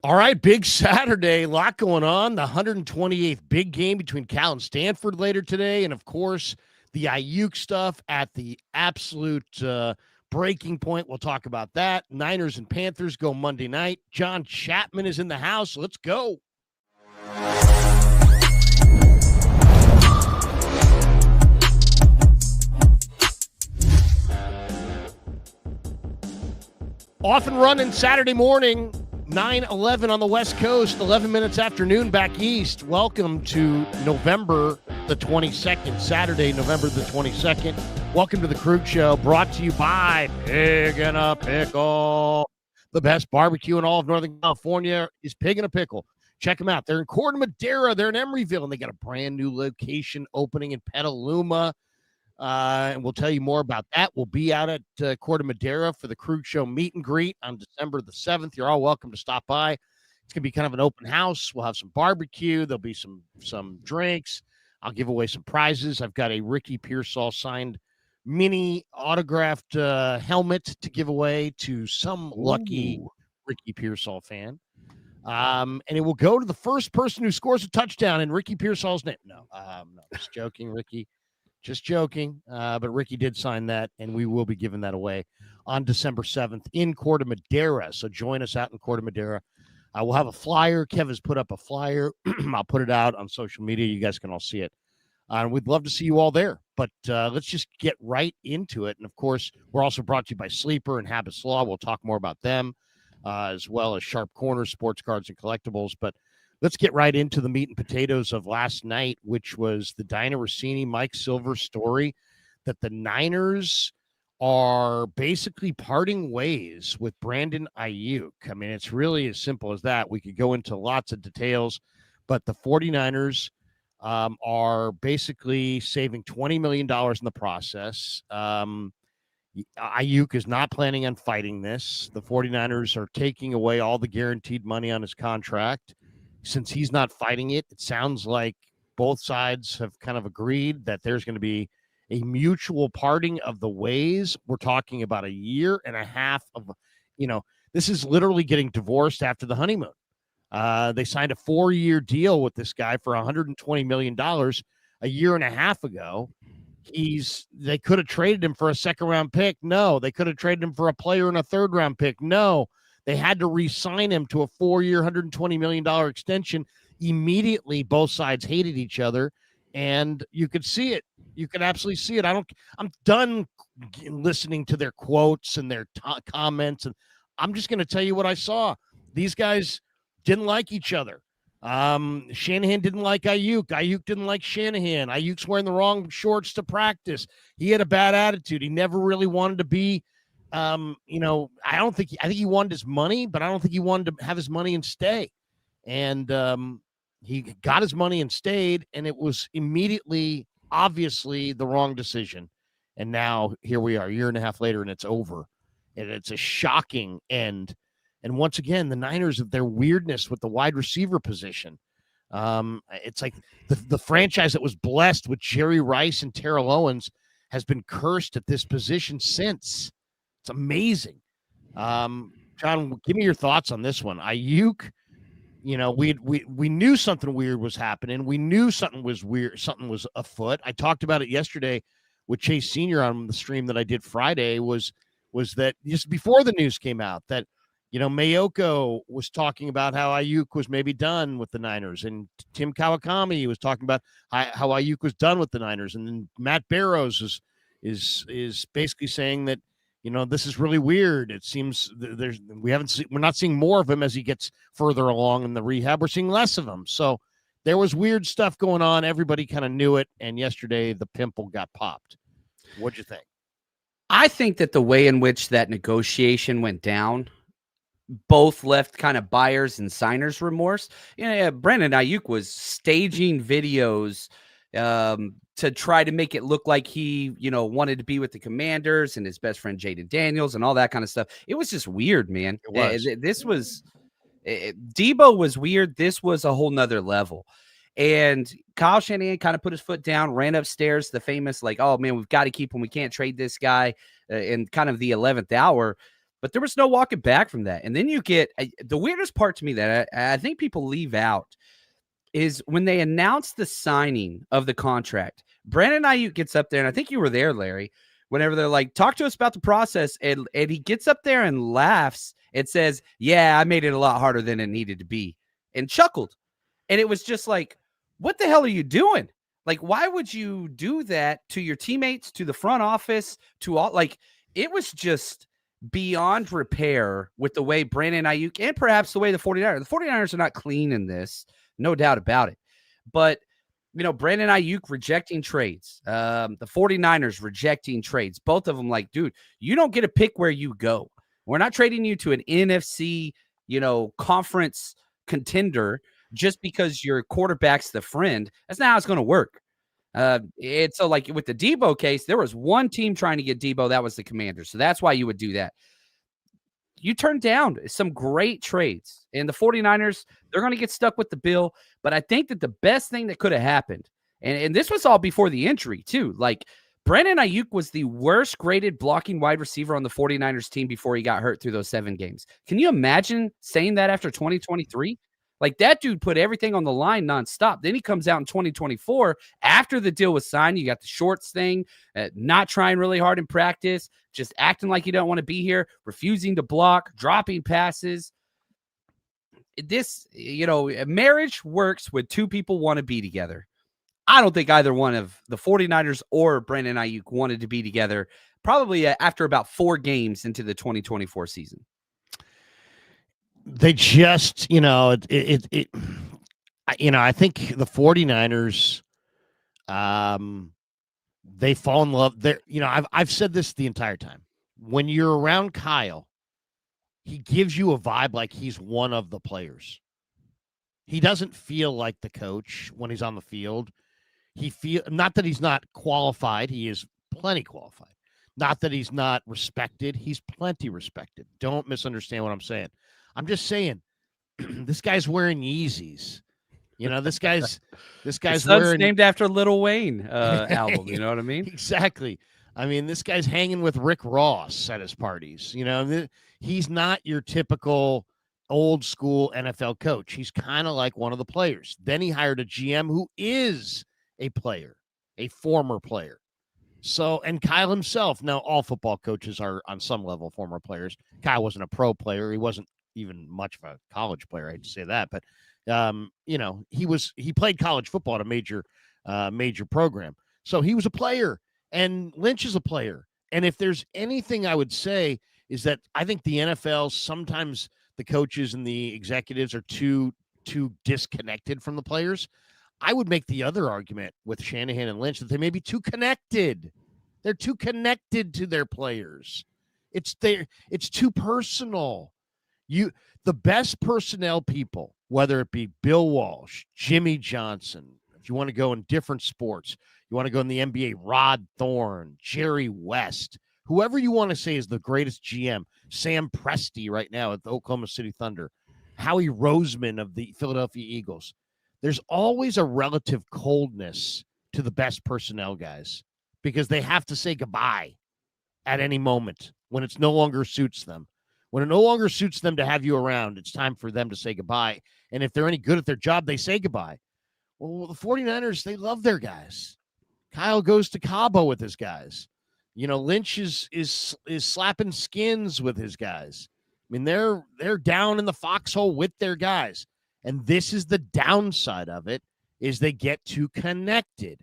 All right, big Saturday, a lot going on. The 128th big game between Cal and Stanford later today, and of course, the Aiyuk stuff at the absolute breaking point. We'll talk about that. Niners and Panthers go Monday night. John Chapman is in the house. Let's go. Off and running Saturday morning. 9:11 on the West Coast, 11 minutes after noon back east. Welcome to November the 22nd, Saturday, November the 22nd. Welcome to the Crude Show, brought to you by Pig and a Pickle. The best barbecue in all of Northern California is Pig and a Pickle. Check them out. They're in Corte Madera. They're in Emeryville, and they got a brand new location opening in Petaluma. And we'll tell you more about that. We'll be out at Corte Madera for the Crude Show meet and greet on December the 7th. You're all welcome to stop by. It's going to be kind of an open house. We'll have some barbecue. There'll be some drinks. I'll give away some prizes. I've got a Ricky Pearsall signed mini autographed helmet to give away to some lucky Ricky Pearsall fan. And it will go to the first person who scores a touchdown in Ricky Pearsall's name. No, just joking, Ricky. Just joking, but Ricky did sign that, and we will be giving that away on December 7th in Corte Madera. So join us out in Corte Madera. We'll have a flyer. Kev has put up a flyer. I'll put it out on social media. You guys can all see it. And we'd love to see you all there. But let's just get right into it. And, of course, we're also brought to you by Sleeper and Habbas Law. We'll talk more about them, as well as Sharp Corners, sports cards, and collectibles. But let's get right into the meat and potatoes of last night, which was the Dinah Rossini, Mike Silver story that the Niners are basically parting ways with Brandon Aiyuk. I mean, it's really as simple as that. We could go into lots of details, but the 49ers are basically saving $20 million in the process. Aiyuk is not planning on fighting this. The 49ers are taking away all the guaranteed money on his contract. Since he's not fighting it, it sounds like both sides have kind of agreed that there's going to be a mutual parting of the ways. We're talking about a year and a half of, this is literally getting divorced after the honeymoon. They signed a 4-year deal with this guy for $120 million a year and a half ago. They could have traded him for a second-round pick. No. They could have traded him for a player and a third-round pick. No. They had to re-sign him to a 4-year, $120 million extension. Immediately, both sides hated each other, and you could see it. You could absolutely see it. I'm done listening to their quotes and their comments, and I'm just going to tell you what I saw. These guys didn't like each other. Shanahan didn't like Aiyuk. Aiyuk didn't like Shanahan. Aiyuk's wearing the wrong shorts to practice. He had a bad attitude. He never really wanted to be I think he wanted his money, but I don't think he wanted to have his money and stay. And he got his money and stayed, and it was immediately, obviously, the wrong decision. And now here we are, a year and a half later, and it's over. And it's a shocking end. And once again, the Niners, of their weirdness with the wide receiver position. It's like the franchise that was blessed with Jerry Rice and Terrell Owens has been cursed at this position since. It's amazing. John, give me your thoughts on this one. Aiyuk, we knew something weird was happening. We knew something was weird. Something was afoot. I talked about it yesterday with Chase Sr. on the stream that I did Friday, was that just before the news came out that, Mayoko was talking about how Aiyuk was maybe done with the Niners, and Tim Kawakami was talking about how Aiyuk was done with the Niners. And then Matt Barrows is basically saying that, this is really weird. It seems we're not seeing more of him as he gets further along in the rehab. We're seeing less of him. So there was weird stuff going on. Everybody kind of knew it. And yesterday the pimple got popped. What'd you think? I think that the way in which that negotiation went down, both left kind of buyers and signers remorse. Brandon Aiyuk was staging videos to try to make it look like he, wanted to be with the Commanders and his best friend Jaden Daniels and all that kind of stuff. It was just weird, man. This was Debo was weird. This was a whole nother level. And Kyle Shanahan kind of put his foot down, ran upstairs, the famous, oh man, we've got to keep him. We can't trade this guy in kind of the 11th hour. but there was no walking back from that. And then you get the weirdest part to me that I think people leave out is when they announced the signing of the contract. Brandon Aiyuk gets up there, and I think you were there, Larry, whenever they're like, talk to us about the process. And he gets up there and laughs and says, yeah, I made it a lot harder than it needed to be, and chuckled. And it was just like, what the hell are you doing? Like, why would you do that to your teammates, to the front office, to all? Like, it was just beyond repair with the way Brandon Aiyuk and perhaps the way the 49ers are not clean in this, no doubt about it. But, Brandon Aiyuk rejecting trades, the 49ers rejecting trades, both of them like, dude, you don't get to pick where you go. We're not trading you to an NFC, conference contender just because your quarterback's the friend. That's not how it's going to work. It's so like with the Debo case, there was one team trying to get Debo. That was the Commanders. So that's why you would do that. You turned down some great trades, and the 49ers, they're going to get stuck with the bill. But I think that the best thing that could have happened, and this was all before the injury too, like Brandon Aiyuk was the worst graded blocking wide receiver on the 49ers team before he got hurt through those 7 games. Can you imagine saying that after 2023? Like, that dude put everything on the line nonstop. Then he comes out in 2024 after the deal was signed. You got the shorts thing, not trying really hard in practice, just acting like you don't want to be here, refusing to block, dropping passes. This, marriage works when 2 people want to be together. I don't think either one of the 49ers or Brandon Aiyuk wanted to be together probably after about 4 games into the 2024 season. They just, I think the 49ers, they fall in love. I've said this the entire time. When you're around Kyle, he gives you a vibe like he's one of the players. He doesn't feel like the coach when he's on the field. Not that he's not qualified. He is plenty qualified. Not that he's not respected. He's plenty respected. Don't misunderstand what I'm saying. I'm just saying, this guy's wearing Yeezys. This guy's wearing named after Lil Wayne album. You know what I mean? Exactly. I mean, this guy's hanging with Rick Ross at his parties. He's not your typical old school NFL coach. He's kind of like one of the players. Then he hired a GM who is a player, a former player. So, and Kyle himself, now all football coaches are on some level former players. Kyle wasn't a pro player. He wasn't even much of a college player. I hate to say that, but he played college football at a major program. So he was a player, and Lynch is a player. And if there's anything I would say is that I think the NFL, sometimes the coaches and the executives are too disconnected from the players. I would make the other argument with Shanahan and Lynch that they may be too connected. They're too connected to their players. It's too personal. The best personnel people, whether it be Bill Walsh, Jimmy Johnson, if you want to go in different sports, you want to go in the NBA, Rod Thorne, Jerry West, whoever you want to say is the greatest GM, Sam Presti right now at the Oklahoma City Thunder, Howie Roseman of the Philadelphia Eagles. There's always a relative coldness to the best personnel guys because they have to say goodbye at any moment when it no longer suits them. When it no longer suits them to have you around, it's time for them to say goodbye. And if they're any good at their job, they say goodbye. Well, the 49ers, they love their guys. Kyle goes to Cabo with his guys. Lynch is slapping skins with his guys. I mean, they're down in the foxhole with their guys. And this is the downside of it, is they get too connected.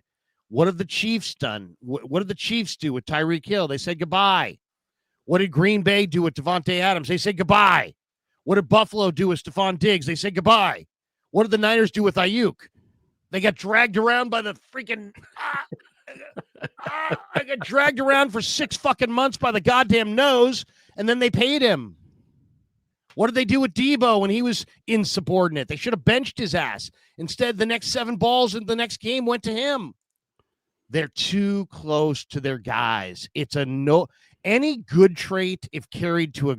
What have the Chiefs done? What did the Chiefs do with Tyreek Hill? They said goodbye. What did Green Bay do with Devontae Adams? They said goodbye. What did Buffalo do with Stephon Diggs? They said goodbye. What did the Niners do with Aiyuk? They got dragged around by the freaking... I got dragged around for 6 fucking months by the goddamn nose, and then they paid him. What did they do with Debo when he was insubordinate? They should have benched his ass. Instead, the next 7 balls in the next game went to him. They're too close to their guys. It's a no. Any good trait, if carried to a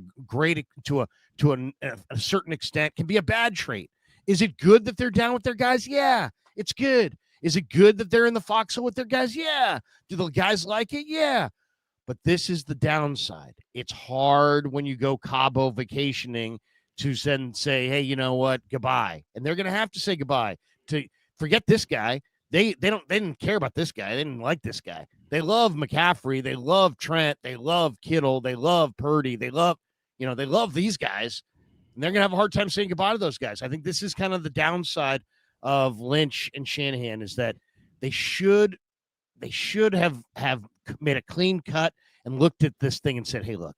certain extent, can be a bad trait. Is it good that they're down with their guys? Yeah, it's good. Is it good that they're in the foxhole with their guys? Yeah. Do the guys like it? Yeah. But this is the downside. It's hard when you go Cabo vacationing to then say, hey, you know what, goodbye. And they're going to have to say goodbye. To forget this guy. They didn't care about this guy. They didn't like this guy. They love McCaffrey. They love Trent. They love Kittle. They love Purdy. They love these guys. And they're going to have a hard time saying goodbye to those guys. I think this is kind of the downside of Lynch and Shanahan, is that they should have made a clean cut and looked at this thing and said, hey, look,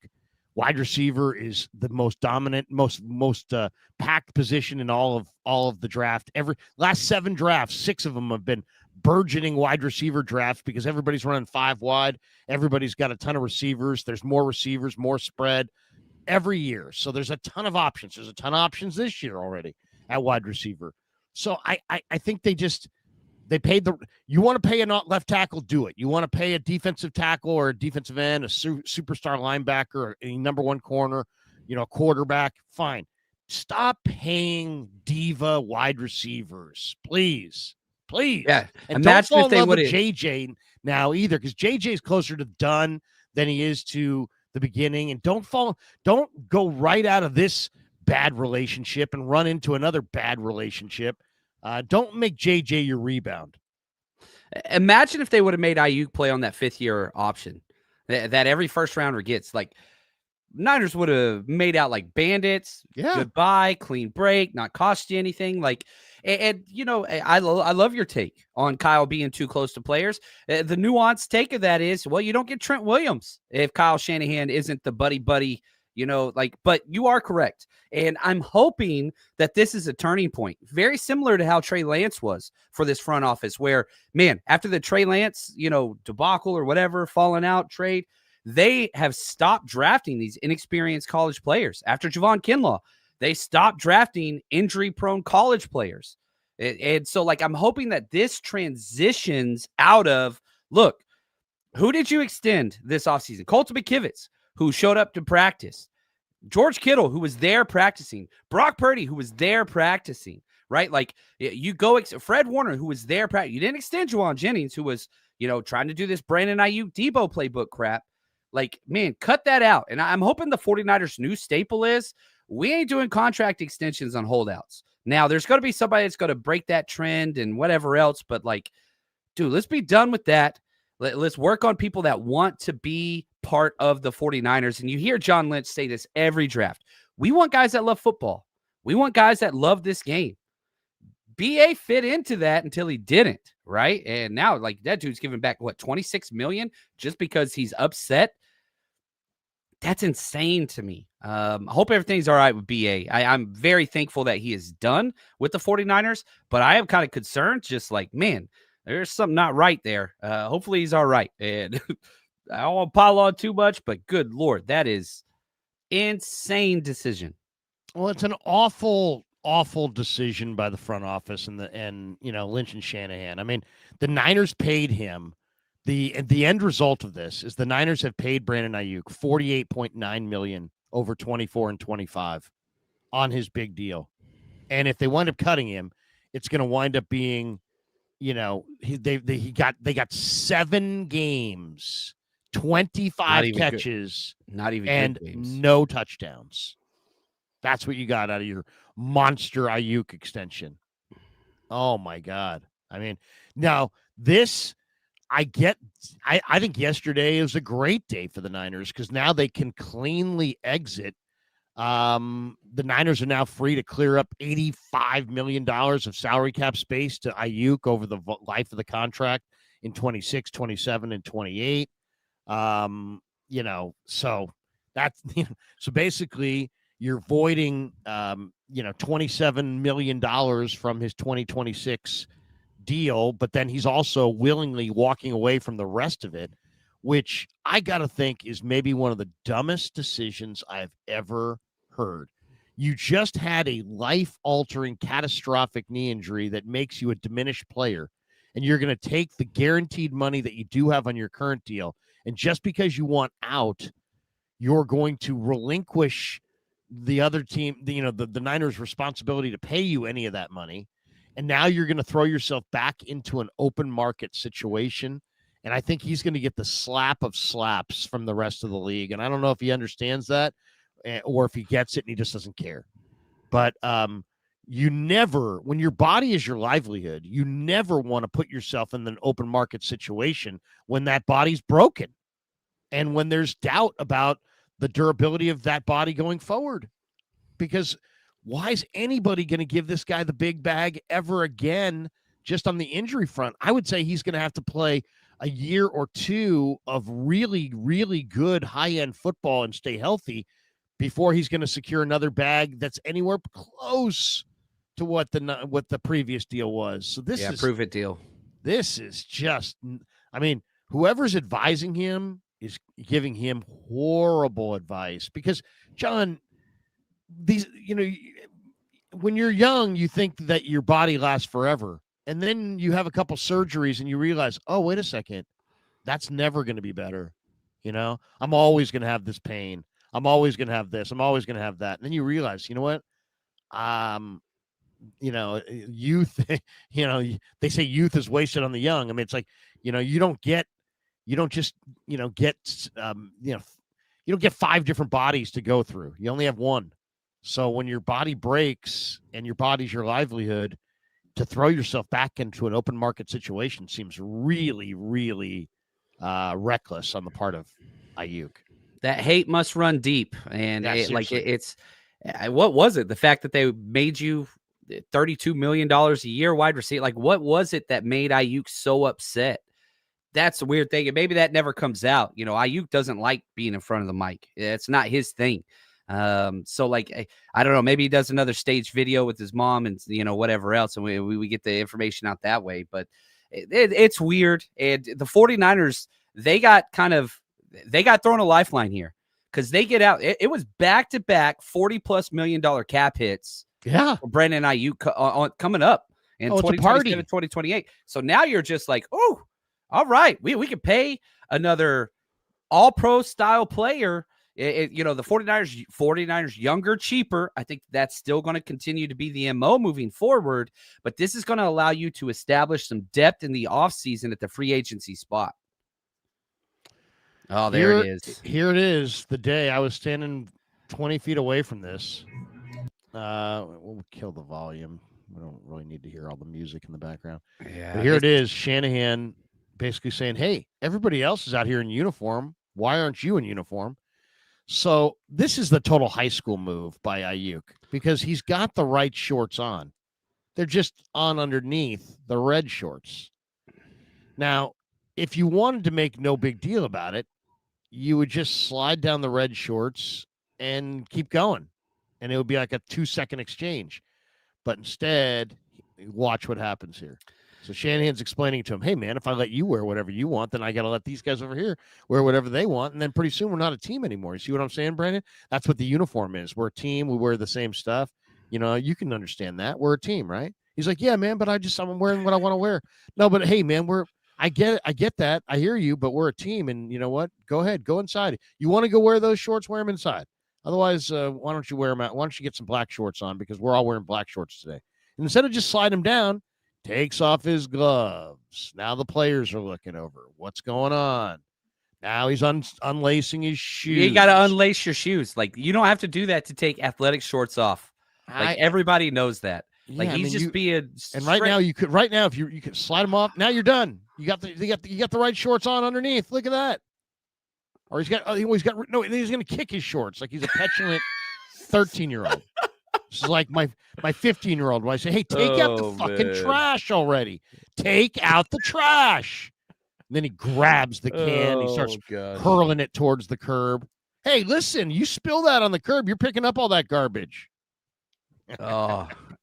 wide receiver is the most dominant, most packed position in all of the draft. Last 7 drafts, 6 of them have been burgeoning wide receiver drafts because everybody's running 5 wide. Everybody's got a ton of receivers. There's more receivers, more spread every year. So there's a ton of options. There's a ton of options this year already at wide receiver. So I think they paid you want to pay a not left tackle, do it. You want to pay a defensive tackle or a defensive end, a superstar linebacker, or a number 1 corner, quarterback, fine. Stop paying diva wide receivers, please. Yeah. And don't fall in love with JJ now either, because JJ is closer to done than he is to the beginning. And don't go right out of this bad relationship and run into another bad relationship. Don't make JJ your rebound. Imagine if they would have made Aiyuk play on that 5th-year option that every first rounder gets. Like, Niners would have made out like bandits. Yeah. Goodbye, clean break, not cost you anything. Like, and I love your take on Kyle being too close to players. The nuanced take of that is, well, you don't get Trent Williams if Kyle Shanahan isn't the buddy, but you are correct. And I'm hoping that this is a turning point, very similar to how Trey Lance was for this front office, where, man, after the Trey Lance, debacle or whatever, falling out trade, they have stopped drafting these inexperienced college players. After Javon Kinlaw, they stopped drafting injury-prone college players. And so, I'm hoping that this transitions out of, look, who did you extend this offseason? Colton McKivitz, who showed up to practice. George Kittle, who was there practicing. Brock Purdy, who was there practicing, right? You go Fred Warner, who was there practicing. You didn't extend Jauan Jennings, who was, trying to do this Brandon Aiyuk Debo playbook crap. Man, cut that out. And I'm hoping the 49ers' new staple is, we ain't doing contract extensions on holdouts. Now, there's going to be somebody that's going to break that trend and whatever else, but dude, let's be done with that. Let's work on people that want to be part of the 49ers. And you hear John Lynch say this every draft. We want guys that love football. We want guys that love this game. BA fit into that until he didn't, right? And now, that dude's giving back, $26 million just because he's upset? That's insane to me. I hope everything's all right with BA. I'm very thankful that he is done with the 49ers, but I am kind of concerned, just man, there's something not right there. Hopefully he's all right. And I don't want to pile on too much, but good Lord, that is insane decision. Well, it's an awful decision by the front office and Lynch and Shanahan. I mean, the Niners paid him. The end result of this is the Niners have paid Brandon Aiyuk $48.9 million over 24 and 25 on his big deal. And if they wind up cutting him, it's going to wind up being, they got 7 games, 25 catches, not even and no touchdowns. That's what you got out of your monster Aiyuk extension. Oh my God. I mean, now this, I think yesterday was a great day for the Niners because now they can cleanly exit. The Niners are now free to clear up $85 million of salary cap space to Aiyuk over the life of the contract in 26, 27, and 28. So that's, so basically you're voiding, $27 million from his 2026 deal, but then he's also willingly walking away from the rest of it, which I got to think is maybe one of the dumbest decisions I've ever heard. You just had a life-altering, catastrophic knee injury that makes you a diminished player, and you're going to take the guaranteed money that you do have on your current deal, and just because you want out, you're going to relinquish the other team, the Niners' responsibility to pay you any of that money. And now you're going to throw yourself back into an open market situation And I think he's going to get the slap of slaps from the rest of the league. And I don't know if he understands that or if he gets it and he just doesn't care. But you never, when your body is your livelihood, you never want to put yourself in an open market situation when that body's broken and when there's doubt about the durability of that body going forward. Because why is anybody going to give this guy the big bag ever again just on the injury front? I would say he's going to have to play a year or two of really, really good high-end football and stay healthy before he's going to secure another bag that's anywhere close to what the previous deal was. So this is prove it deal. This is just, I mean, whoever's advising him is giving him horrible advice because, John, these, when you're young, you think that your body lasts forever. And then you have a couple surgeries and you realize, oh, wait a second, that's never going to be better. I'm always going to have this pain. I'm always going to have this. I'm always going to have that. And then you realize, you know what? Youth, they say youth is wasted on the young. I mean, it's like, you don't get 5 different bodies to go through. You only have one. So when your body breaks and your body's your livelihood, to throw yourself back into an open market situation seems really, really reckless on the part of Aiyuk. That hate must run deep. And it's what was it? The fact that they made you $32 million a year wide receiver. Like, what was it that made Aiyuk so upset? That's a weird thing. And maybe that never comes out. Aiyuk doesn't like being in front of the mic. It's not his thing. So like, I don't know, maybe he does another stage video with his mom and, whatever else. And we get the information out that way, but it's weird. And the 49ers, they got thrown a lifeline here because they get out. It was back-to-back $40+ million cap hits. Yeah. For Brandon Aiyuk coming up in 2027, 2028. So now you're just like, oh, all right, we could pay another all-pro style player. The 49ers younger, cheaper. I think that's still going to continue to be the MO moving forward, but this is going to allow you to establish some depth in the offseason at the free agency spot. Oh, there it is. Here it is. The day I was standing 20 feet away from this. We'll kill the volume. We don't really need to hear all the music in the background. Yeah. But here it is. Shanahan basically saying, hey, everybody else is out here in uniform. Why aren't you in uniform? So this is the total high school move by Aiyuk because he's got the right shorts on. They're just on underneath the red shorts. Now, if you wanted to make no big deal about it, you would just slide down the red shorts and keep going. And it would be like a 2-second exchange. But instead, watch what happens here. So Shanahan's explaining to him, hey, man, if I let you wear whatever you want, then I got to let these guys over here wear whatever they want. And then pretty soon we're not a team anymore. You see what I'm saying, Brandon? That's what the uniform is. We're a team. We wear the same stuff. You can understand that. We're a team, right? He's like, yeah, man, but I'm wearing what I want to wear. No, but hey, man, I get it. I get that. I hear you, but we're a team. And you know what? Go ahead. Go inside. You want to go wear those shorts? Wear them inside. Otherwise, why don't you wear them out? Why don't you get some black shorts on? Because we're all wearing black shorts today. And instead of just sliding them down, takes off his gloves. Now the players are looking over. What's going on? Now he's unlacing his shoes. You got to unlace your shoes. Like, you don't have to do that to take athletic shorts off. Like, everybody knows that. Like, he's just being. And right now, if you could slide them off. Now you're done. You got the right shorts on underneath. Look at that. Or he's going to kick his shorts like he's a petulant 13-year-old. This is like my 15-year-old when I say, hey, take out the fucking trash already. Take out the trash. And then he grabs the can. He starts hurling it towards the curb. Hey, listen, you spill that on the curb. You're picking up all that garbage.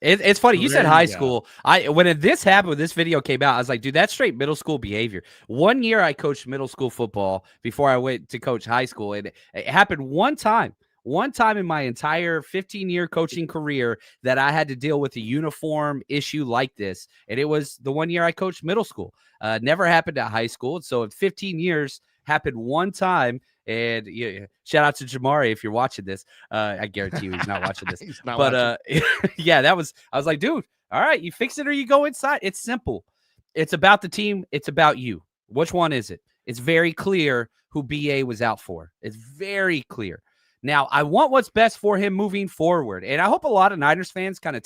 It's funny. You said high school. When this happened, when this video came out, I was like, dude, that's straight middle school behavior. One year I coached middle school football before I went to coach high school. And it happened one time in my entire 15-year coaching career that I had to deal with a uniform issue like this. And it was the one year I coached middle school. Never happened at high school. So in 15 years, happened one time. And shout out to Jamari if you're watching this. I guarantee you he's not watching this. Yeah, I was like, dude, all right, you fix it or you go inside. It's simple. It's about the team. It's about you. Which one is it? It's very clear who BA was out for. It's very clear. Now, I want what's best for him moving forward. And I hope a lot of Niners fans kind of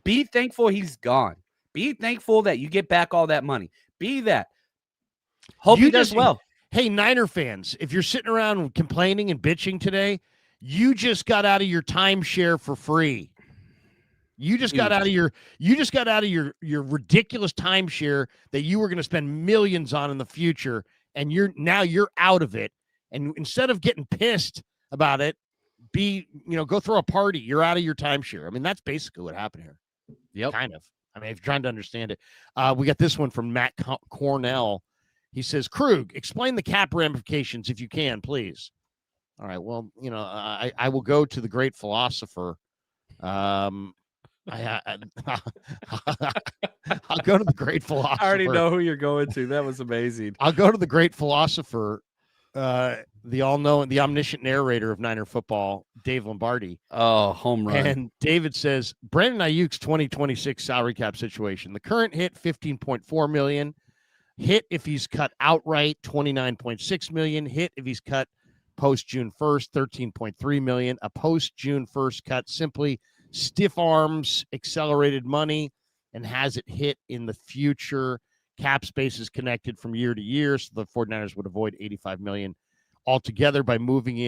be thankful he's gone. Be thankful that you get back all that money. Be that. Hope he does well. Hey, Niner fans, if you're sitting around complaining and bitching today, you just got out of your timeshare for free. You just got out of your ridiculous timeshare that you were going to spend millions on in the future, and you're out of it. And instead of getting pissed about it, go throw a party. You're out of your timeshare. I mean, that's basically what happened here. Yep. Kind of. I mean, if you're trying to understand it. We got this one from Matt Cornell. He says, Krug, explain the cap ramifications if you can, please. All right. Well, I will go to the great philosopher. I'll go to the great philosopher. I already know who you're going to. That was amazing. I'll go to the great philosopher, the all-knowing, the omniscient narrator of Niner football, Dave Lombardi. Oh, home run. And David says, Brandon Aiyuk's 2026 salary cap situation. The current hit, $15.4 million. Hit if he's cut outright, $29.6 million. Hit if he's cut post June 1st, $13.3 million. A post June 1st cut simply stiff arms accelerated money and has it hit in the future. Cap space is connected from year to year, so the 49ers would avoid $85 million altogether by moving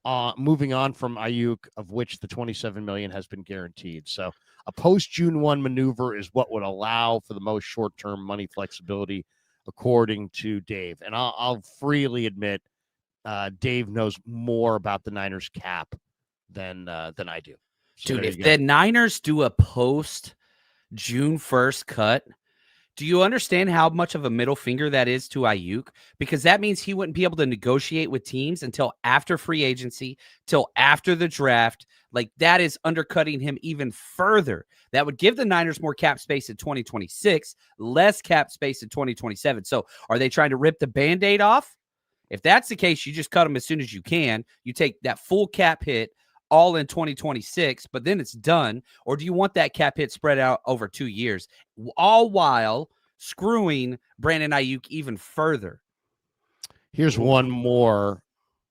on from Aiyuk, of which the $27 million has been guaranteed. So a post June 1 maneuver is what would allow for the most short-term money flexibility, according to Dave. And I'll freely admit, Dave knows more about the Niners cap than I do. So dude, if the Niners do a post June 1st cut, do you understand how much of a middle finger that is to Aiyuk? Because that means he wouldn't be able to negotiate with teams until after free agency, till after the draft. Like, that is undercutting him even further. That would give the Niners more cap space in 2026, less cap space in 2027. So are they trying to rip the Band-Aid off? If that's the case, you just cut them as soon as you can. You take that full cap hit all in 2026, but then it's done. Or do you want that cap hit spread out over 2 years, all while screwing Brandon Aiyuk even further? Here's one more,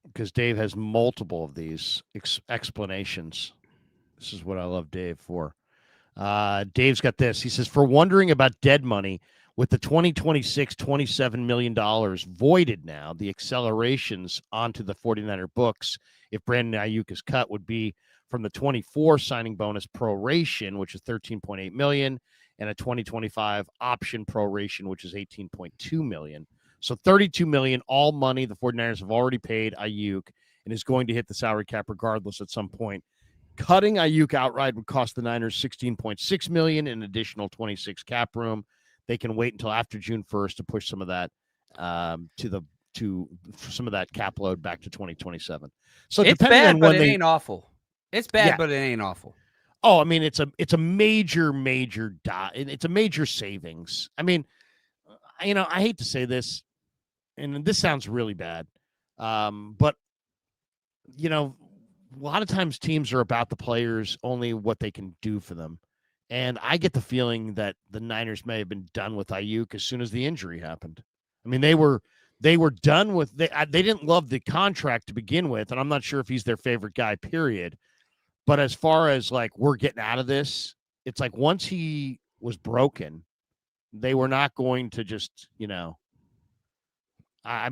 because Dave has multiple of these explanations. This is what I love Dave for. Dave's got this. He says, for wondering about dead money, with the 2026 $27 million voided now, the accelerations onto the 49er books, if Brandon Aiyuk is cut, would be from the 24 signing bonus proration, which is $13.8 million, and a 2025 option proration, which is $18.2 million. So $32 million, all money the 49ers have already paid Aiyuk and is going to hit the salary cap regardless at some point. Cutting Aiyuk outright would cost the Niners $16.6 million in additional 26 cap room. They can wait until after June 1st to push some of that to some of that cap load back to 2027 So it's bad, but it ain't awful. It's bad, but it ain't awful. Oh, I mean, it's a major it's a major savings. I mean, I hate to say this, and this sounds really bad, but a lot of times teams are about the players, only what they can do for them. And I get the feeling that the Niners may have been done with Aiyuk as soon as the injury happened. I mean, they were done with they didn't love the contract to begin with, and I'm not sure if he's their favorite guy, period. But as far as like we're getting out of this, it's like once he was broken, they were not going to just, I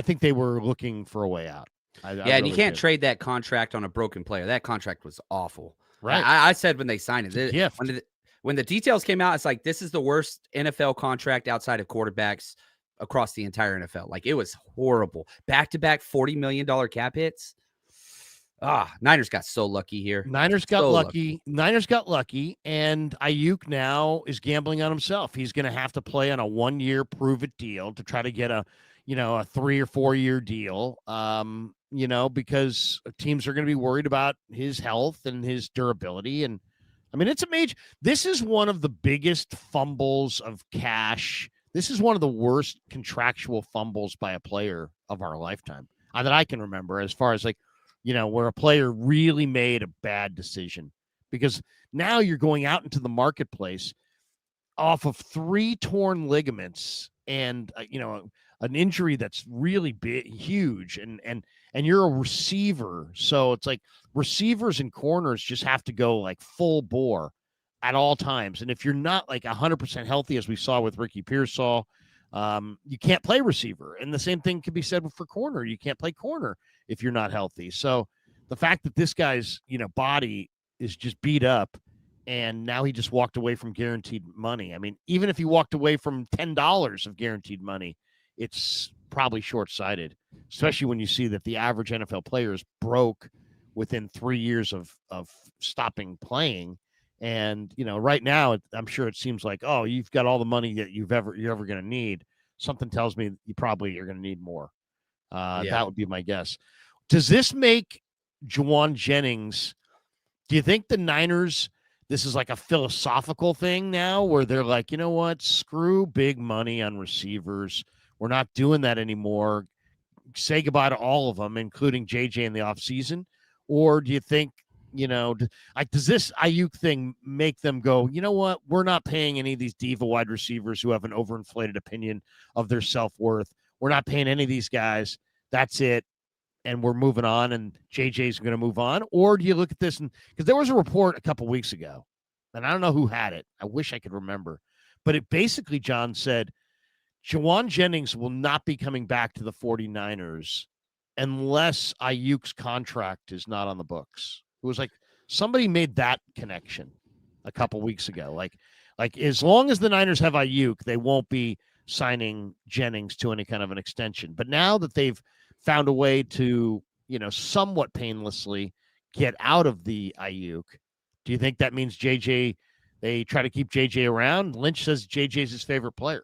think they were looking for a way out. And you can't trade that contract on a broken player. That contract was awful. Right. I said when they signed it, when the details came out, it's like, this is the worst NFL contract outside of quarterbacks across the entire NFL. Like, it was horrible. Back-to-back $40 million cap hits. Niners got so lucky here. Niners got lucky. Niners got lucky, and Aiyuk now is gambling on himself. He's going to have to play on a 1-year prove-it deal to try to get a 3 or 4 year deal. Because teams are going to be worried about his health and his durability. And I mean, this is one of the biggest fumbles of cash. This is one of the worst contractual fumbles by a player of our lifetime that I can remember, as far as where a player really made a bad decision, because now you're going out into the marketplace off of 3 torn ligaments and an injury that's really big, huge, and you're a receiver, so it's like receivers and corners just have to go like full bore at all times. And if you're not like 100% healthy, as we saw with Ricky Pearsall, you can't play receiver. And the same thing can be said for corner. You can't play corner if you're not healthy. So the fact that this guy's body is just beat up, and now he just walked away from guaranteed money. I mean, even if he walked away from $10 of guaranteed money, it's probably short-sighted, especially when you see that the average NFL player is broke within 3 years of stopping playing. And right now, I'm sure it seems like, oh, you've got all the money that you're ever going to need. Something tells me you probably are going to need more. That would be my guess. Does this make Jauan Jennings? Do you think the Niners? This is like a philosophical thing now, where they're like, you know what? Screw big money on receivers. We're not doing that anymore. Say goodbye to all of them, including JJ in the offseason. Or do you think, does this Aiyuk thing make them go, you know what? We're not paying any of these diva wide receivers who have an overinflated opinion of their self-worth. We're not paying any of these guys. That's it. And we're moving on, and JJ's going to move on? Or do you look at this, and because there was a report a couple weeks ago, and I don't know who had it. I wish I could remember. But it basically, John, said Jauan Jennings will not be coming back to the 49ers unless Aiyuk's contract is not on the books. It was like somebody made that connection a couple weeks ago. Like as long as the Niners have Aiyuk, they won't be signing Jennings to any kind of an extension. But now that they've found a way to, somewhat painlessly get out of the Aiyuk, do you think that means JJ, they try to keep JJ around? Lynch says JJ's his favorite player.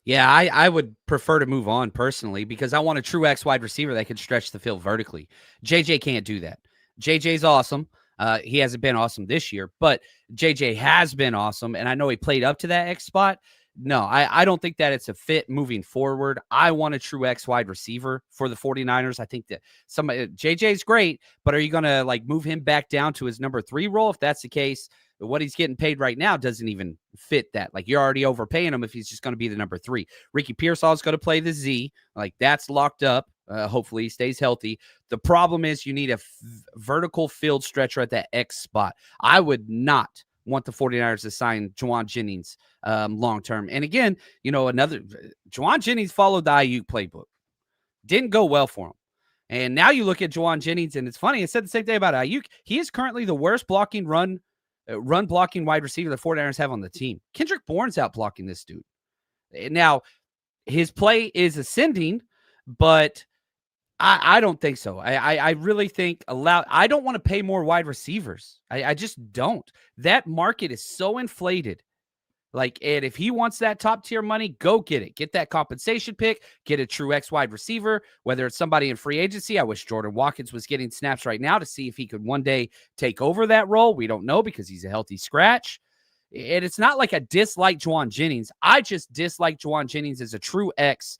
Yeah, I would prefer to move on personally, because I want a true X wide receiver that can stretch the field vertically. JJ can't do that. JJ's awesome. He hasn't been awesome this year, but JJ has been awesome, and I know he played up to that X spot. No, I don't think that it's a fit moving forward. I want a true X wide receiver for the 49ers. I think that JJ's great, but are you going to like move him back down to his number 3 role? If that's the case, what he's getting paid right now doesn't even fit that. Like, you're already overpaying him if he's just going to be the number 3. Ricky Pearsall is going to play the Z. Like, that's locked up. Hopefully he stays healthy. The problem is you need a vertical field stretcher at that X spot. I would not want the 49ers to sign Jauan Jennings long-term. And again, Jauan Jennings followed the Aiyuk playbook. Didn't go well for him. And now you look at Jauan Jennings, and it's funny. I said the same thing about Aiyuk. He is currently the worst run blocking wide receiver the 49ers have on the team. Kendrick Bourne's out blocking this dude. Now, his play is ascending, but I don't think so. I really think I don't want to pay more wide receivers. I just don't. That market is so inflated. Like, and if he wants that top tier money, go get it. Get that compensation pick. Get a true X wide receiver, whether it's somebody in free agency. I wish Jordan Watkins was getting snaps right now to see if he could one day take over that role. We don't know because he's a healthy scratch. And it's not like I dislike Jauan Jennings. I just dislike Jauan Jennings as a true X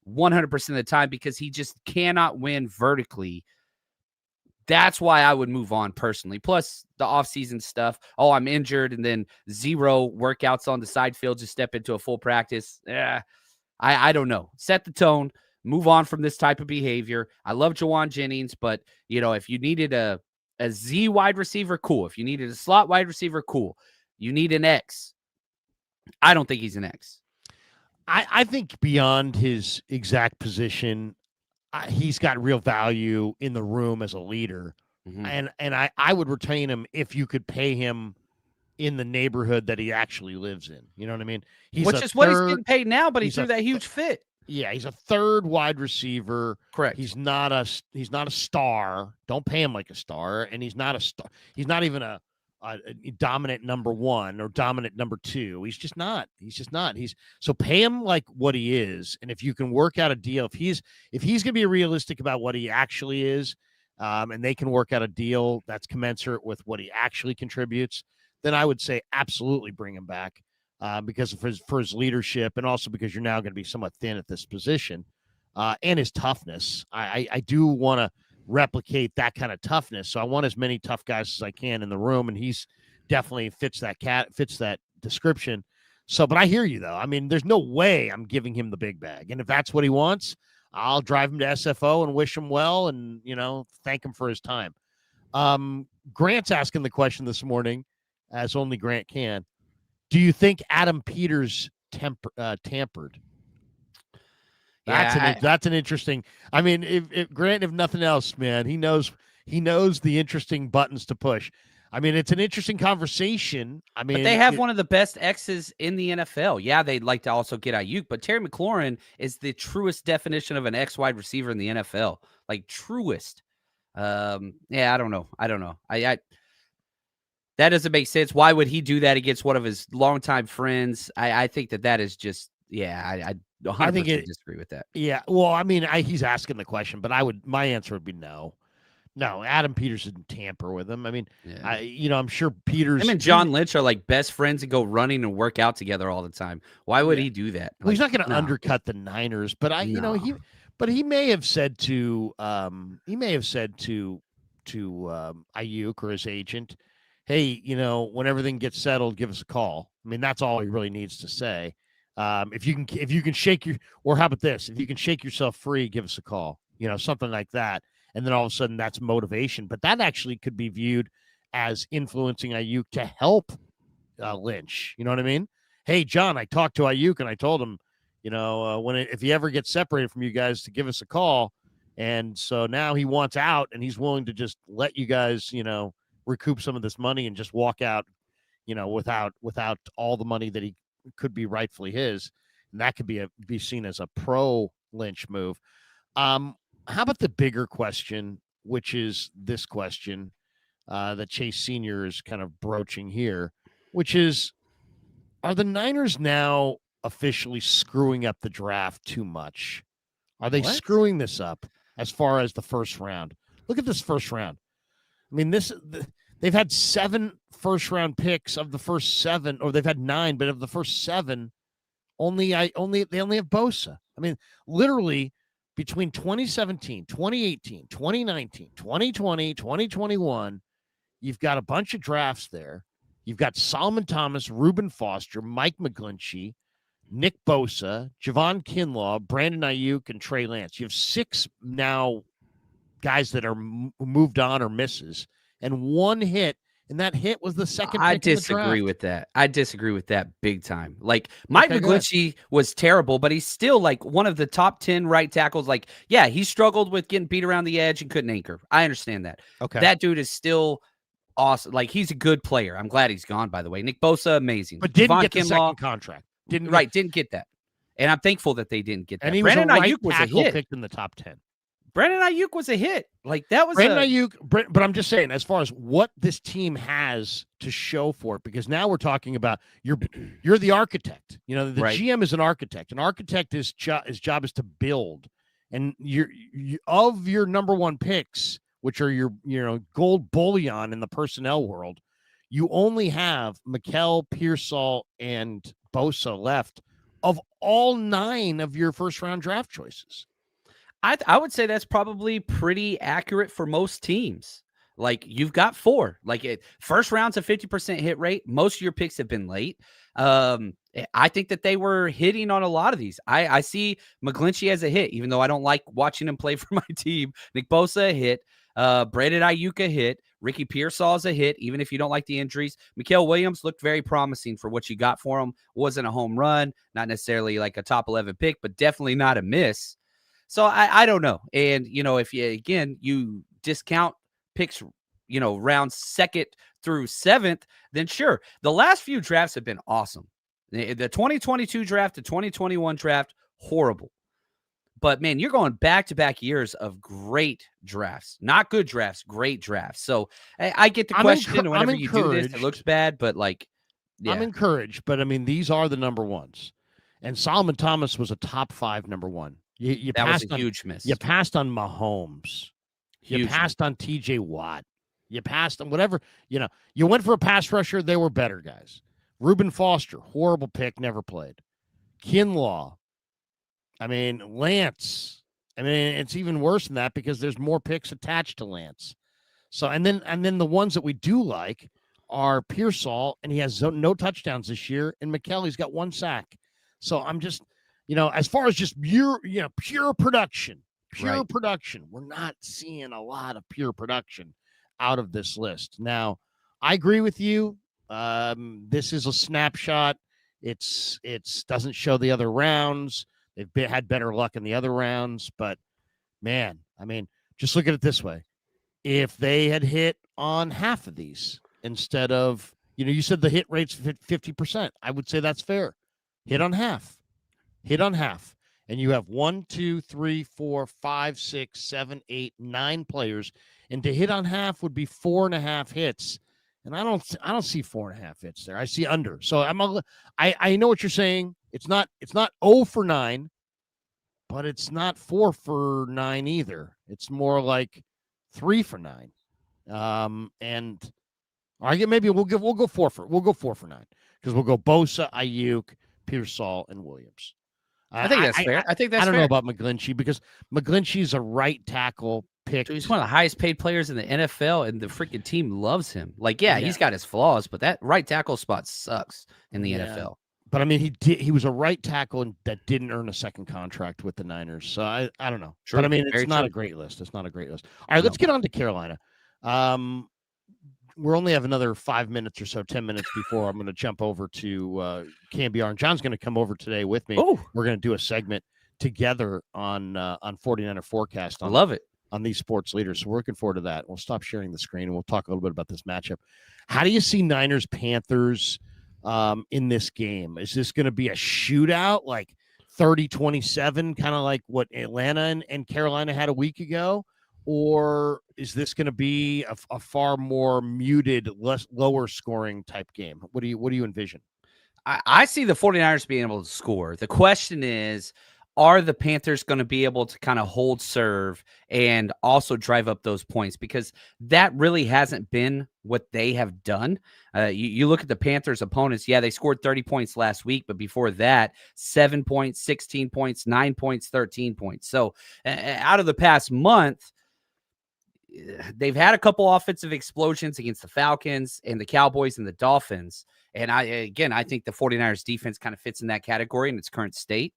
100% of the time because he just cannot win vertically. That's why I would move on personally. Plus the offseason stuff. Oh, I'm injured, and then 0 workouts on the side field, just step into a full practice. I don't know. Set the tone. Move on from this type of behavior. I love Jauan Jennings, but if you needed a Z wide receiver, cool. If you needed a slot wide receiver, cool. You need an X. I don't think he's an X. I think beyond his exact position, he's got real value in the room as a leader. Mm-hmm. And I would retain him if you could pay him in the neighborhood that he actually lives in. You know what I mean? Which is what he's getting paid now, but he threw that huge fit. Yeah, he's a third wide receiver. Correct. He's not a star. Don't pay him like a star. And he's not a star. He's not even a dominant number 1 or dominant number 2. He's just not. So pay him like what he is. And if you can work out a deal, if he's going to be realistic about what he actually is, and they can work out a deal that's commensurate with what he actually contributes, then I would say absolutely bring him back, because of his leadership, and also because you're now going to be somewhat thin at this position, and his toughness. I do want to replicate that kind of toughness. So I want as many tough guys as I can in the room, and he's definitely fits that description. So, but I hear you though. I mean, there's no way I'm giving him the big bag. And if that's what he wants, I'll drive him to SFO and wish him well and, thank him for his time. Grant's asking the question this morning, as only Grant can. Do you think Adam Peters tampered? That's an interesting. I mean, if Grant, if nothing else, man, he knows the interesting buttons to push. I mean, it's an interesting conversation. I mean, but they have one of the best X's in the NFL. Yeah, they'd like to also get Aiyuk, but Terry McLaurin is the truest definition of an X wide receiver in the NFL. Like truest. Yeah, I don't know. I that doesn't make sense. Why would he do that against one of his longtime friends? I think that is just, I 100% disagree with that. Yeah, well, I mean, he's asking the question, but my answer would be no. No, Adam Peters didn't tamper with him. I mean, I'm sure Peters. Him and John Lynch are like best friends and go running and work out together all the time. Why would he do that? Well, he's not going to undercut the Niners, but he may have said to Aiyuk or his agent, hey, when everything gets settled, give us a call. I mean, that's all he really needs to say. If you can shake or how about this? If you can shake yourself free, give us a call. Something like that. And then all of a sudden that's motivation. But that actually could be viewed as influencing Aiyuk to help Lynch. You know what I mean? Hey, John, I talked to Aiyuk and I told him, if he ever gets separated from you guys, to give us a call. And so now he wants out and he's willing to just let you guys, recoup some of this money and just walk out, without all the money that he could be rightfully his. And that could be seen as a pro Lynch move. How about the bigger question, which is this question that Chase Sr. is kind of broaching here, which is, are the Niners now officially screwing up the draft too much? Are they screwing this up as far as the first round? Look at this first round. I mean, they've had 7 first-round picks of the first 7, or they've had 9, but of the first 7, they only have Bosa. I mean, literally, between 2017, 2018, 2019, 2020, 2021, you've got a bunch of drafts there. You've got Solomon Thomas, Reuben Foster, Mike McGlinchey, Nick Bosa, Javon Kinlaw, Brandon Aiyuk, and Trey Lance. You have 6 now guys that are moved on or misses, and 1 hit. And that hit was the second pick I disagree with that. I disagree with that big time. Like, Mike McGlinchey was terrible, but he's still like one of the top 10 right tackles. Like, yeah, he struggled with getting beat around the edge and couldn't anchor. I understand that. Okay. That dude is still awesome. Like, he's a good player. I'm glad he's gone, by the way. Nick Bosa, amazing. But didn't get the second contract. Didn't get that. And I'm thankful that they didn't get that. And he Brandon was a right Aiyuk was a tackle hit. picked in the top 10. Brandon Aiyuk was a hit. Like, that was Brandon Aiyuk, but I'm just saying, as far as what this team has to show for it, because now we're talking about you're the architect. The GM is an architect. An architect his job is to build, and of your number 1 picks, which are your gold bullion in the personnel world, you only have Mikel, Pearsall, and Bosa left of all 9 of your first round draft choices. I would say that's probably pretty accurate for most teams. Like, you've got 4. Like, first round's a 50% hit rate. Most of your picks have been late. I think that they were hitting on a lot of these. I see McGlinchey as a hit, even though I don't like watching him play for my team. Nick Bosa a hit. Brandon Aiyuk a hit. Ricky Pearsall is a hit, even if you don't like the injuries. Mikael Williams looked very promising for what you got for him. Wasn't a home run, not necessarily like a top 11 pick, but definitely not a miss. So I don't know. And, if you discount picks, rounds 2nd through 7th, then sure. The last few drafts have been awesome. The 2022 draft, the 2021 draft, horrible. But, man, you're going back-to-back years of great drafts. Not good drafts, great drafts. So I get the question whenever you do this, it looks bad, but, like, yeah. I'm encouraged, but, I mean, these are the number 1s. And Solomon Thomas was a top 5 number 1. That was a huge miss. You passed on Mahomes. You passed on TJ Watt. You passed on whatever. You went for a pass rusher. They were better guys. Reuben Foster, horrible pick, never played. Kinlaw. I mean, Lance. I mean, it's even worse than that because there's more picks attached to Lance. So, and then the ones that we do like are Pearsall, and he has no touchdowns this year, and McKelly's got 1 sack. So I'm just, as far as just pure production, we're not seeing a lot of pure production out of this list. Now, I agree with you. This is a snapshot. It's doesn't show the other rounds. They've had better luck in the other rounds, but man, I mean, just look at it this way. If they had hit on half of these instead of, you said the hit rate's 50%. I would say that's fair. Hit on half. And you have 1, 2, 3, 4, 5, 6, 7, 8, 9 players. And to hit on half would be 4.5 hits. And I don't see 4.5 hits there. I see under. So I know what you're saying. It's not 0 for 9, but it's not 4 for 9 either. It's more like 3 for 9. And I get maybe we'll go 4 for 9 because we'll go Bosa, Aiyuk, Pearsall, and Williams. I think that's fair. I think that's fair. I don't know about McGlinchey because McGlinchey's a right tackle pick. He's one of the highest paid players in the NFL, and the freaking team loves him. Like, yeah, he's got his flaws, but that right tackle spot sucks in the NFL. But I mean, he was a right tackle that didn't earn a second contract with the Niners. So I don't know. True. But I mean, it's not a great list. It's not a great list. All right, let's get on to Carolina. We're only have another 5 minutes or so, 10 minutes before I'm going to jump over to KMBR. And John's going to come over today with me. Oh. We're going to do a segment together on 49er Forecast. I love it. On these sports leaders. So we're looking forward to that. We'll stop sharing the screen and we'll talk a little bit about this matchup. How do you see Niners-Panthers in this game? Is this going to be a shootout like 30-27, kind of like what Atlanta and Carolina had a week ago? Or is this going to be a far more muted, lower scoring type game? What do you envision? I see the 49ers being able to score. The question is, are the Panthers going to be able to kind of hold serve and also drive up those points? Because that really hasn't been what they have done. You look at the Panthers' opponents. Yeah, they scored 30 points last week, but before that, 7 points, 16 points, 9 points, 13 points. So out of the past month, they've had a couple offensive explosions against the Falcons and the Cowboys and the Dolphins. And I think the 49ers defense kind of fits in that category in its current state.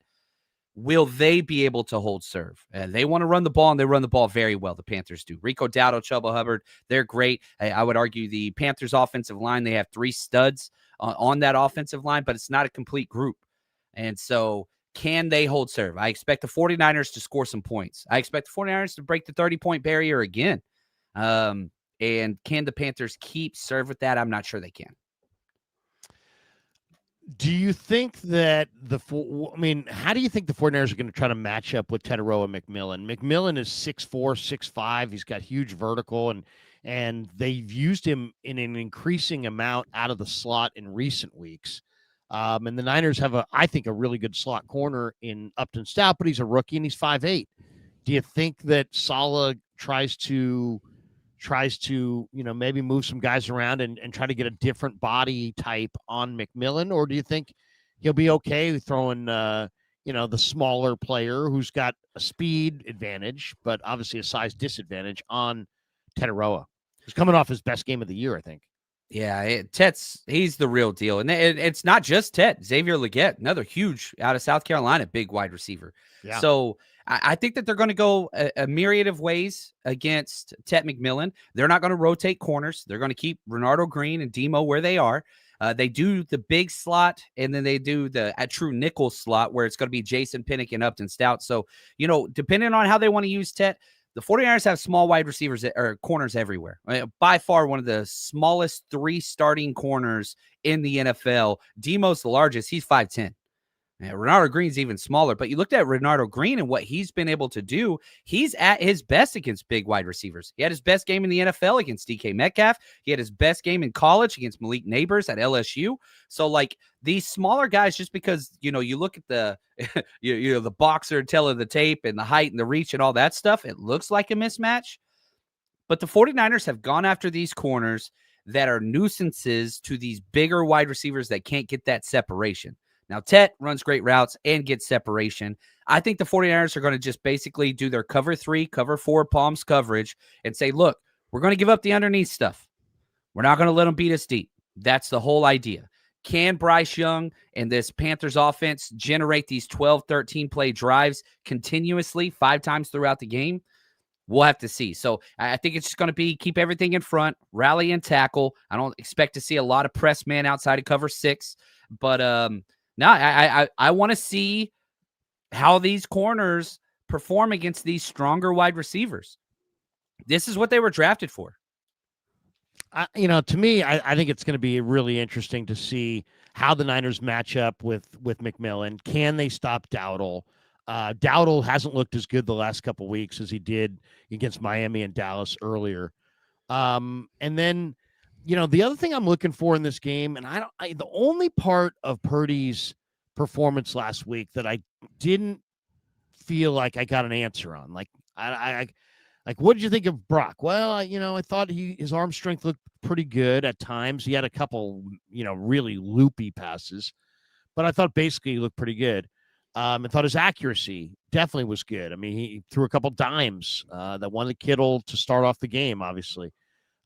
Will they be able to hold serve? They want to run the ball, and they run the ball very well. The Panthers do. Rico Dowdle, Chuba Hubbard, they're great. I would argue the Panthers offensive line, they have 3 studs on that offensive line, but it's not a complete group. And so can they hold serve? I expect the 49ers to score some points. I expect the 49ers to break the 30-point barrier again. And can the Panthers keep serve with that? I'm not sure they can. Do you think that how do you think the 49ers are going to try to match up with Teteroa McMillan? McMillan is 6'4", 6'5". He's got huge vertical, and they've used him in an increasing amount out of the slot in recent weeks. And the Niners have I think a really good slot corner in Upton Stout, but he's a rookie and he's 5'8". Do you think that Saleh tries to maybe move some guys around and try to get a different body type on McMillan? Or do you think he'll be okay throwing, the smaller player who's got a speed advantage, but obviously a size disadvantage on Teteroa, who's coming off his best game of the year, I think. Yeah, he's the real deal. And it's not just Tet. Xavier Legette, another huge out of South Carolina, big wide receiver. Yeah. So I think that they're going to go a myriad of ways against Tet McMillan. They're not going to rotate corners. They're going to keep Renardo Green and Demo where they are. They do the big slot, and then they do a true nickel slot where it's going to be Jason Pinnock and Upton Stout. So, depending on how they want to use Tet, the 49ers have small wide receivers or corners everywhere. By far, one of the smallest 3 starting corners in the NFL. Demo's the largest. He's 5'10". Renardo Green's even smaller, but you looked at Renardo Green and what he's been able to do. He's at his best against big wide receivers. He had his best game in the NFL against DK Metcalf. He had his best game in college against Malik Neighbors at LSU. So, like, these smaller guys, just because, you look at the, the boxer telling the tape and the height and the reach and all that stuff, it looks like a mismatch. But the 49ers have gone after these corners that are nuisances to these bigger wide receivers that can't get that separation. Now, Tet runs great routes and gets separation. I think the 49ers are going to just basically do their cover 3, cover 4 palms coverage and say, look, we're going to give up the underneath stuff. We're not going to let them beat us deep. That's the whole idea. Can Bryce Young and this Panthers offense generate these 12, 13 play drives continuously 5 times throughout the game? We'll have to see. So I think it's just going to be keep everything in front, rally and tackle. I don't expect to see a lot of press man outside of cover 6. But no, I want to see how these corners perform against these stronger wide receivers. This is what they were drafted for. To me, I think it's going to be really interesting to see how the Niners match up with McMillan. Can they stop Dowdle? Dowdle hasn't looked as good the last couple of weeks as he did against Miami and Dallas earlier. And then, the other thing I'm looking for in this game, and the only part of Purdy's performance last week that I didn't feel like I got an answer on, what did you think of Brock? Well, I thought his arm strength looked pretty good at times. He had a couple, really loopy passes, but I thought basically he looked pretty good. I thought his accuracy definitely was good. I mean, he threw a couple dimes that won the Kittle to start off the game, obviously.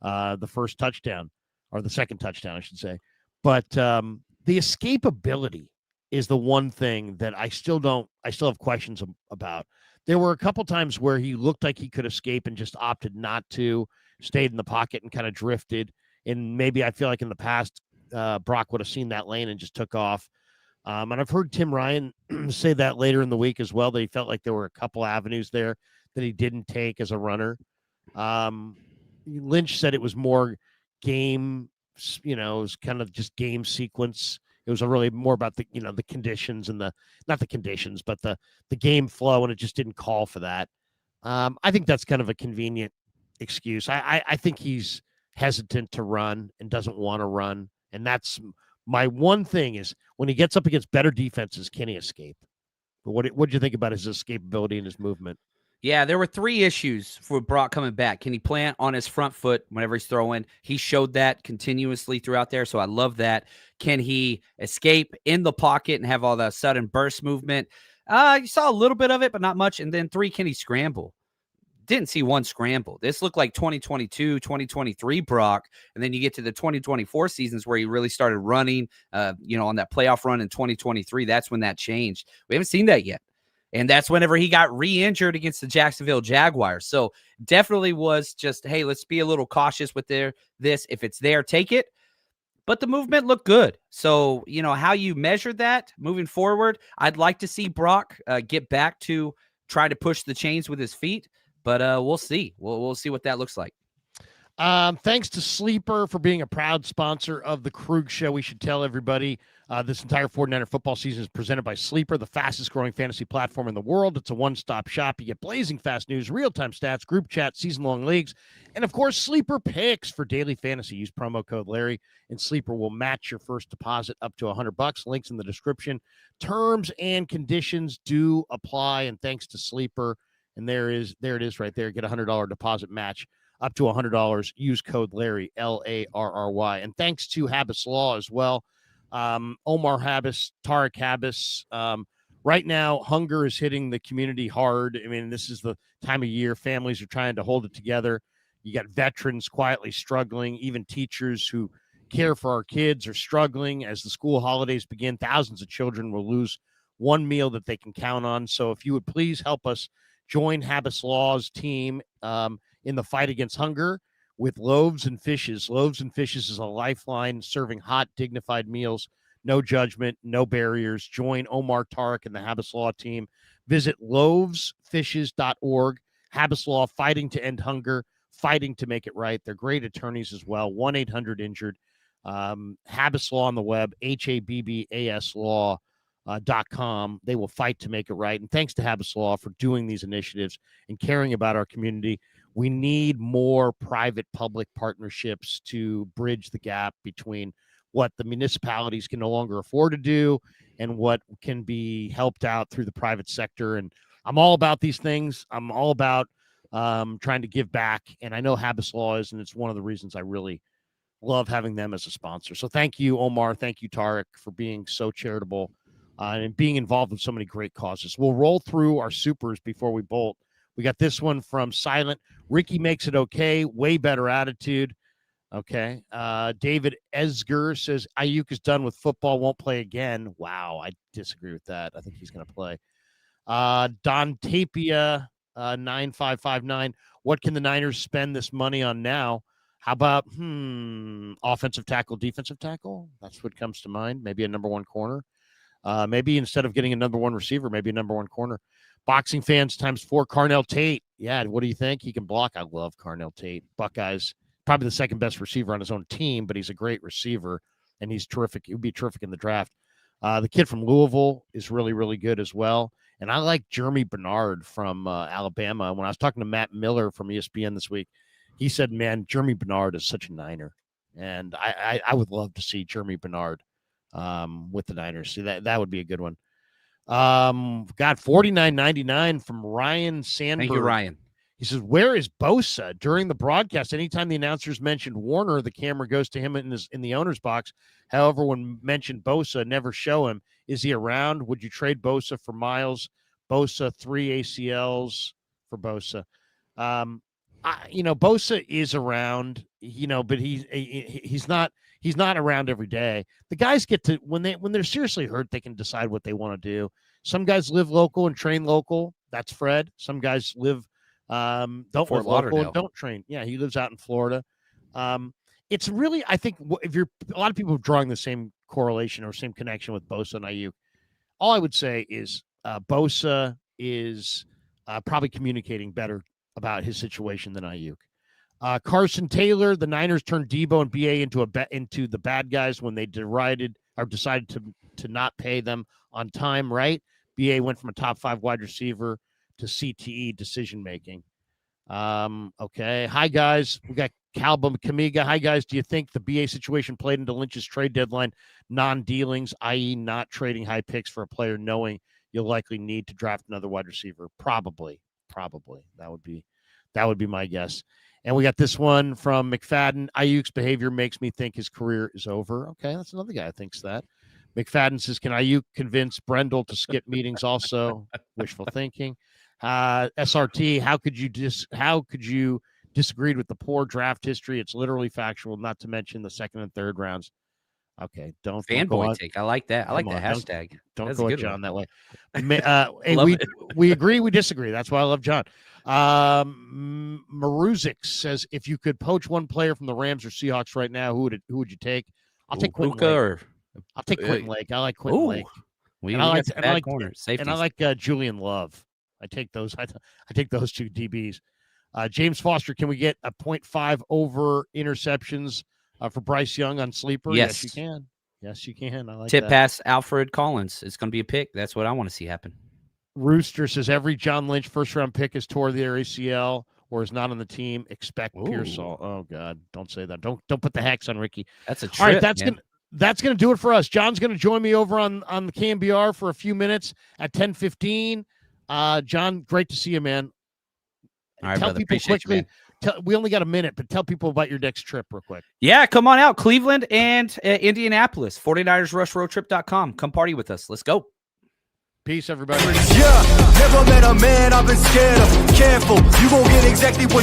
The first touchdown, or the second touchdown, I should say. But the escapability is the one thing that I still have questions about. There were a couple times where he looked like he could escape and just opted not to, stayed in the pocket and kind of drifted. And maybe I feel like in the past, Brock would have seen that lane and just took off. And I've heard Tim Ryan say that later in the week as well, that he felt like there were a couple avenues there that he didn't take as a runner. Lynch said it was more game, it was kind of just game sequence. It was really more about the conditions and not the conditions, but the game flow, and it just didn't call for that. I think that's kind of a convenient excuse. I think he's hesitant to run and doesn't want to run. And that's my one thing is when he gets up against better defenses, can he escape? But what do you think about his escapability and his movement? Yeah, there were 3 issues for Brock coming back. Can he plant on his front foot whenever he's throwing? He showed that continuously throughout there, so I love that. Can he escape in the pocket and have all the sudden burst movement? You saw a little bit of it, but not much. And then 3, can he scramble? Didn't see one scramble. This looked like 2022, 2023 Brock. And then you get to the 2024 seasons where he really started running, on that playoff run in 2023. That's when that changed. We haven't seen that yet. And that's whenever he got re-injured against the Jacksonville Jaguars. So definitely was just, hey, let's be a little cautious with this. If it's there, take it. But the movement looked good. So, how you measure that moving forward, I'd like to see Brock get back to try to push the chains with his feet. But we'll see. We'll see what that looks like. Thanks to Sleeper for being a proud sponsor of the Krug Show. We should tell everybody this entire 49er football season is presented by Sleeper, the fastest growing fantasy platform in the world. It's a one-stop shop. You get blazing fast news, real-time stats, group chat, season-long leagues, and, of course, Sleeper picks for daily fantasy. Use promo code Larry, and Sleeper will match your first deposit up to $100. Links in the description. Terms and conditions do apply, and thanks to Sleeper, and there it is right there. Get a $100 deposit match up to $100. Use code Larry, Larry. And thanks to Habbas Law as well. Omar Habbas, Tarek Habbas. Right now, hunger is hitting the community hard. I mean, this is the time of year. Families are trying to hold it together. You got veterans quietly struggling. Even teachers who care for our kids are struggling. As the school holidays begin, thousands of children will lose one meal that they can count on. So if you would please help us join Habbas Law's team in the fight against hunger with Loaves and Fishes. Loaves and Fishes is a lifeline serving hot, dignified meals. No judgment, no barriers. Join Omar, Tarek, and the Habbas Law team. Visit loavesfishes.org. Habbas Law, fighting to end hunger, fighting to make it right. They're great attorneys as well. 1-800-INJURED. Habbas Law on the web, HABBAS Law.com. They will fight to make it right. And thanks to Habbas Law for doing these initiatives and caring about our community. We need more private-public partnerships to bridge the gap between what the municipalities can no longer afford to do and what can be helped out through the private sector. And I'm all about these things. I'm all about trying to give back. And I know Habbas Law is, and it's one of the reasons I really love having them as a sponsor. So thank you, Omar. Thank you, Tarek, for being so charitable and being involved in so many great causes. We'll roll through our supers before we bolt. We got this one from Silent. Ricky makes it okay. Way better attitude. Okay. David Esger says Aiyuk is done with football, won't play again. Wow, I disagree with that. I think he's going to play. Don Tapia, 9559. What can the Niners spend this money on now? How about offensive tackle, defensive tackle? That's what comes to mind. Maybe a number one corner. Maybe instead of getting a number one receiver, maybe a number one corner. Boxing fans ×4. Carnell Tate. Yeah, what do you think? He can block. I love Carnell Tate. Buckeyes, probably the second best receiver on his own team, but he's a great receiver, and he's terrific. He would be terrific in the draft. The kid from Louisville is really, really good as well. And I like Jeremy Bernard from Alabama. When I was talking to Matt Miller from ESPN this week, he said, man, Jeremy Bernard is such a Niner. And I would love to see Jeremy Bernard with the Niners. See, that would be a good one. Got $49.99 from Ryan Sandberg. Thank you, Ryan. He says, where is Bosa during the broadcast? Anytime the announcers mentioned Warner, the camera goes to him in the owner's box. However, when mentioned Bosa, never show him. Is he around? Would you trade Bosa for Miles? Bosa, 3 ACLs for Bosa. Bosa is around, but he's not around every day. The guys get to, when they're seriously hurt, they can decide what they want to do. Some guys live local and train local. That's Fred. Some guys live don't live local and don't train. Yeah, he lives out in Florida. It's really, I think, if you're a lot of people are drawing the same correlation or same connection with Bosa and Aiyuk. All I would say is Bosa is probably communicating better about his situation than Aiyuk. Carson Taylor, the Niners turned Debo and BA into the bad guys when they decided to not pay them on time, right? BA went from a top 5 wide receiver to CTE decision making. Okay. Hi guys. We got Calba Kamiga. Hi guys. Do you think the BA situation played into Lynch's trade deadline non-dealings, i.e. not trading high picks for a player knowing you'll likely need to draft another wide receiver? Probably. That would be my guess. And we got this one from McFadden. Aiyuk's behavior makes me think his career is over. Okay, that's another guy who thinks that. McFadden says, can Aiyuk convince Brendel to skip meetings also? Wishful thinking. SRT, how could you disagree with the poor draft history? It's literally factual, not to mention the second and third rounds. Okay, don't fanboy take. I like that. I like that hashtag. Don't go at John that way. Hey, we agree, we disagree. That's why I love John. Maruzik says, if you could poach one player from the Rams or Seahawks right now, who would you take? I'll take Quentin Lake. I'll take Quentin Lake. I like Quentin Lake. I like Julian Love. I take those. I take those two DBs. James Foster, can we get a 0.5 over interceptions for Bryce Young on Sleeper? Yes, you can. Yes, you can. I like tip that. Pass Alfred Collins. It's going to be a pick. That's what I want to see happen. Rooster says every John Lynch first-round pick is tore their ACL or is not on the team. Expect Pearsall. Oh God, don't say that. Don't put the hex on Ricky. That's a trip. All right, that's gonna do it for us. John's gonna join me over on the KMBR for a few minutes at 10:15. John, great to see you, man. All right, tell brother. people Appreciate quickly. You, we only got a minute, but tell people about your next trip real quick. Yeah, come on out. Cleveland and Indianapolis. 49ersrushroadtrip.com. Come party with us. Let's go. Peace, everybody. Yeah, never met a man I've been scared of. Careful, you won't get exactly what